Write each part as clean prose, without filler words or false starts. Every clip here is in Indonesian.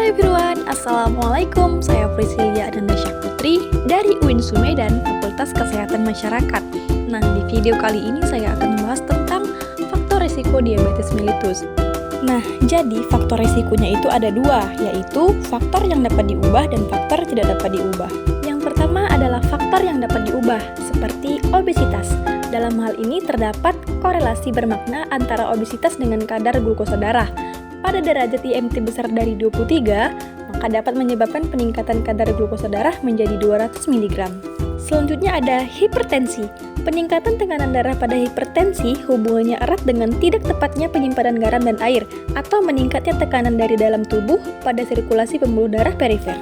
everyone, Assalamualaikum. Saya Priscilia Anandasya Putri dari UIN Sumedan, Fakultas Kesehatan Masyarakat. Nah, di video kali ini saya akan membahas tentang faktor risiko diabetes mellitus. Nah, jadi faktor risikonya itu ada dua, yaitu faktor yang dapat diubah dan faktor tidak dapat diubah. Yang pertama adalah faktor yang dapat diubah, seperti obesitas. Dalam hal ini terdapat korelasi bermakna antara obesitas dengan kadar glukosa darah. Pada derajat IMT besar dari 23, maka dapat menyebabkan peningkatan kadar glukosa darah menjadi 200 mg. Selanjutnya ada hipertensi. Peningkatan tekanan darah pada hipertensi hubungannya erat dengan tidak tepatnya penyimpanan garam dan air atau meningkatnya tekanan dari dalam tubuh pada sirkulasi pembuluh darah perifer.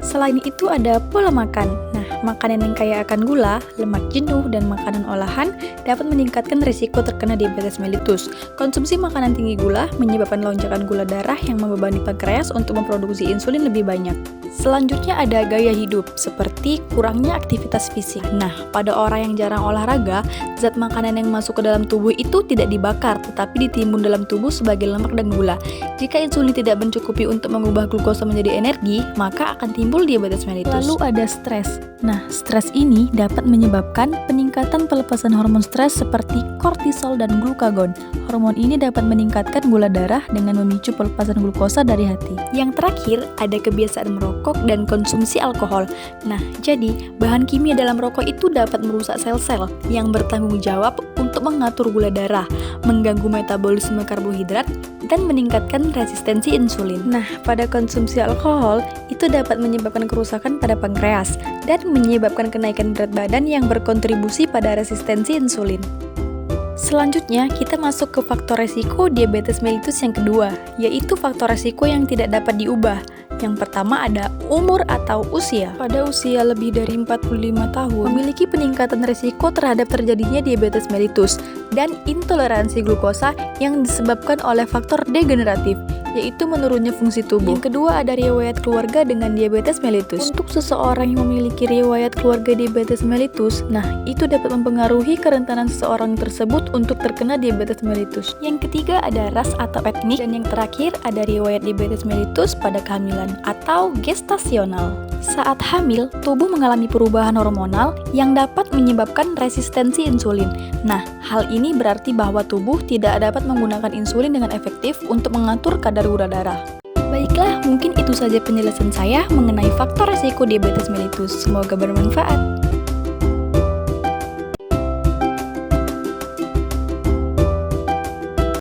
Selain itu ada pola makan. Nah, makanan yang kaya akan gula, lemak jenuh, dan makanan olahan dapat meningkatkan risiko terkena diabetes mellitus. Konsumsi makanan tinggi gula menyebabkan lonjakan gula darah yang membebani pankreas untuk memproduksi insulin lebih banyak. Selanjutnya ada gaya hidup, seperti kurangnya aktivitas fisik. Nah, pada orang yang jarang olahraga, zat makanan yang masuk ke dalam tubuh itu tidak dibakar, tetapi ditimbun dalam tubuh sebagai lemak dan gula. Jika insulin tidak mencukupi untuk mengubah glukosa menjadi energi, maka akan timbul diabetes mellitus. Lalu ada stres. Nah, stres ini dapat menyebabkan peningkatan pelepasan hormon stres seperti kortisol dan glukagon. Hormon ini dapat meningkatkan gula darah dengan memicu pelepasan glukosa dari hati. Yang terakhir, ada kebiasaan merokok dan konsumsi alkohol. Nah, jadi bahan kimia dalam rokok itu dapat merusak sel-sel yang bertanggung jawab untuk mengatur gula darah, mengganggu metabolisme karbohidrat, dan meningkatkan resistensi insulin. Nah, pada konsumsi alkohol, itu dapat menyebabkan kerusakan pada pankreas dan menyebabkan kenaikan berat badan yang berkontribusi pada resistensi insulin. Selanjutnya, kita masuk ke faktor resiko diabetes mellitus yang kedua, yaitu faktor resiko yang tidak dapat diubah. Yang pertama ada umur atau usia. Pada usia lebih dari 45 tahun, memiliki peningkatan risiko terhadap terjadinya diabetes mellitus dan intoleransi glukosa yang disebabkan oleh faktor degeneratif, yaitu menurunnya fungsi tubuh. Yang kedua ada riwayat keluarga dengan diabetes mellitus. Untuk seseorang yang memiliki riwayat keluarga diabetes mellitus, nah itu dapat mempengaruhi kerentanan seseorang tersebut untuk terkena diabetes mellitus. Yang ketiga ada ras atau etnik, dan yang terakhir ada riwayat diabetes mellitus pada kehamilan atau gestasional. Saat hamil, tubuh mengalami perubahan hormonal yang dapat menyebabkan resistensi insulin. Nah, hal ini berarti bahwa tubuh tidak dapat menggunakan insulin dengan efektif untuk mengatur kadar gula darah. Baiklah, mungkin itu saja penjelasan saya mengenai faktor risiko diabetes mellitus. Semoga bermanfaat.